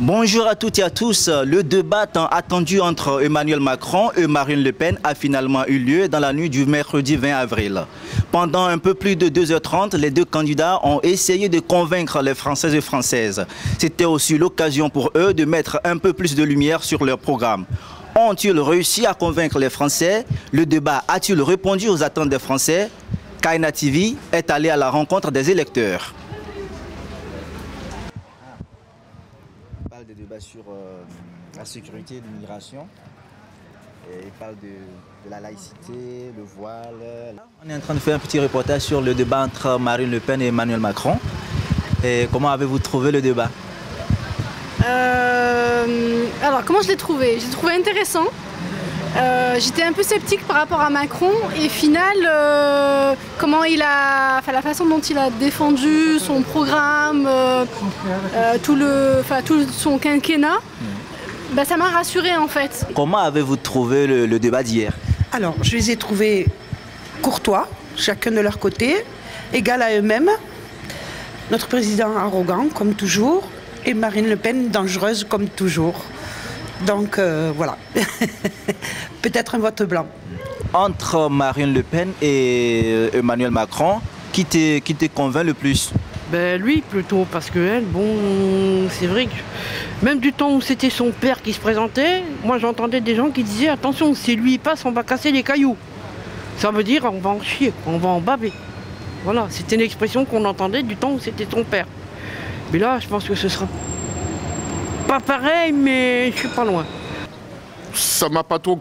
Bonjour à toutes et à tous. Le débat tant attendu entre Emmanuel Macron et Marine Le Pen a finalement eu lieu dans la nuit du mercredi 20 avril. Pendant un peu plus de 2h30, les deux candidats ont essayé de convaincre les Françaises et Françaises. C'était aussi l'occasion pour eux de mettre un peu plus de lumière sur leur programme. Ont-ils réussi à convaincre les Français? Le débat a-t-il répondu aux attentes des Français? Kaina TV est allé à la rencontre des électeurs. Il parle des débats sur la sécurité et l'immigration. Il parle de la laïcité, le voile. On est en train de faire un petit reportage sur le débat entre Marine Le Pen et Emmanuel Macron. Et comment avez-vous trouvé le débat? Alors, comment je l'ai trouvé? J'ai trouvé intéressant. J'étais un peu sceptique par rapport à Macron et final, la façon dont il a défendu son programme, tout son quinquennat, ça m'a rassurée en fait. Comment avez-vous trouvé le débat d'hier? Alors, je les ai trouvés courtois, chacun de leur côté, égal à eux-mêmes. Notre président arrogant, comme toujours, et Marine Le Pen dangereuse, comme toujours. Donc, voilà. Peut-être un vote blanc. Entre Marine Le Pen et Emmanuel Macron, qui te convainc le plus? Lui plutôt, parce que elle, bon, c'est vrai que même du temps où c'était son père qui se présentait, moi j'entendais des gens qui disaient attention, si lui il passe, on va casser les cailloux. Ça veut dire on va en chier, on va en baver. Voilà, c'était une expression qu'on entendait du temps où c'était son père. Mais là, je pense que ce sera pas pareil, mais je suis pas loin. Ça m'a pas trop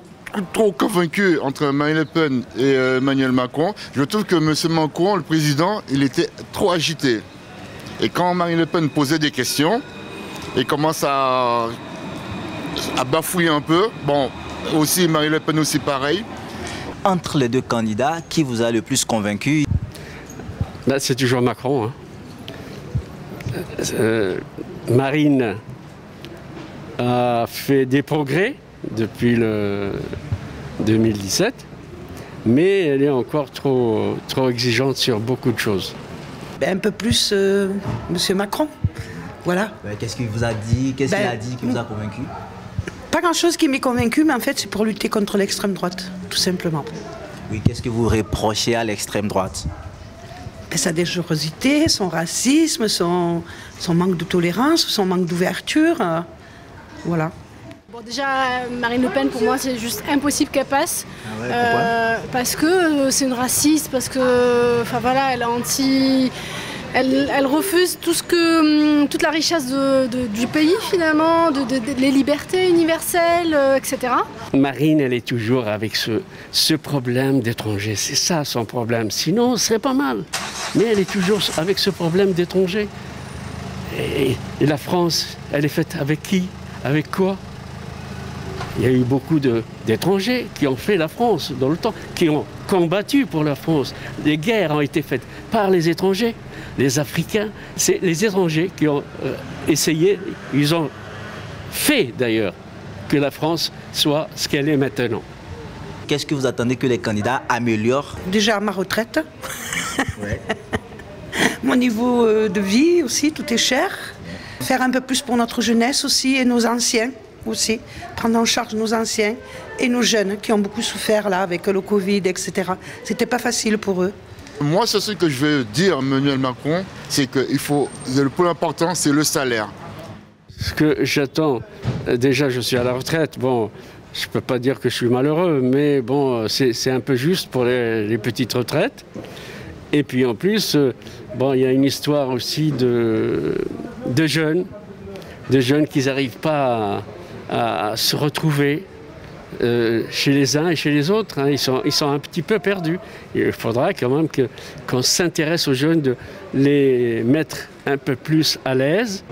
convaincu entre Marine Le Pen et Emmanuel Macron. Je trouve que M. Macron, le président, il était trop agité. Et quand Marine Le Pen posait des questions, il commence à bafouiller un peu. Bon, aussi Marine Le Pen aussi pareil. Entre les deux candidats, qui vous a le plus convaincu? C'est toujours Macron. Marine a fait des progrès depuis le 2017, mais elle est encore trop exigeante sur beaucoup de choses. Un peu plus Monsieur Macron, voilà. Qu'est-ce qu'il vous a dit? Qu'est-ce qu'il a dit qui vous a convaincu? Pas grand-chose qui m'est convaincu, mais en fait c'est pour lutter contre l'extrême droite, tout simplement. Oui, qu'est-ce que vous reprochez à l'extrême droite? Sa dangerosité, son racisme, son manque de tolérance, son manque d'ouverture, voilà. Bon, déjà, Marine Le Pen, pour moi, c'est juste impossible qu'elle passe. Ah ouais, pourquoi? Parce que c'est une raciste, parce que, elle est elle refuse toute la richesse du pays, finalement, les libertés universelles, etc. Marine, elle est toujours avec ce problème d'étranger. C'est ça son problème. Sinon, ce serait pas mal. Mais elle est toujours avec ce problème d'étranger. Et la France, elle est faite avec qui? Avec quoi? Il y a eu beaucoup d'étrangers qui ont fait la France dans le temps, qui ont combattu pour la France. Des guerres ont été faites par les étrangers, les Africains. C'est les étrangers qui ont essayé, ils ont fait d'ailleurs que la France soit ce qu'elle est maintenant. Qu'est-ce que vous attendez que les candidats améliorent? Déjà ma retraite, Ouais. mon niveau de vie aussi, tout est cher. Faire un peu plus pour notre jeunesse aussi et nos anciens aussi. Prendre en charge nos anciens et nos jeunes qui ont beaucoup souffert là avec le Covid, etc. C'était pas facile pour eux. Moi, c'est ce que je veux dire à Emmanuel Macron, c'est que le plus important, c'est le salaire. Ce que j'attends, déjà je suis à la retraite, bon, je ne peux pas dire que je suis malheureux, mais bon, c'est un peu juste pour les petites retraites. Et puis en plus, bon, il y a une histoire aussi de jeunes qui n'arrivent pas à se retrouver chez les uns et chez les autres. Ils sont un petit peu perdus. Il faudra quand même qu'on s'intéresse aux jeunes, de les mettre un peu plus à l'aise.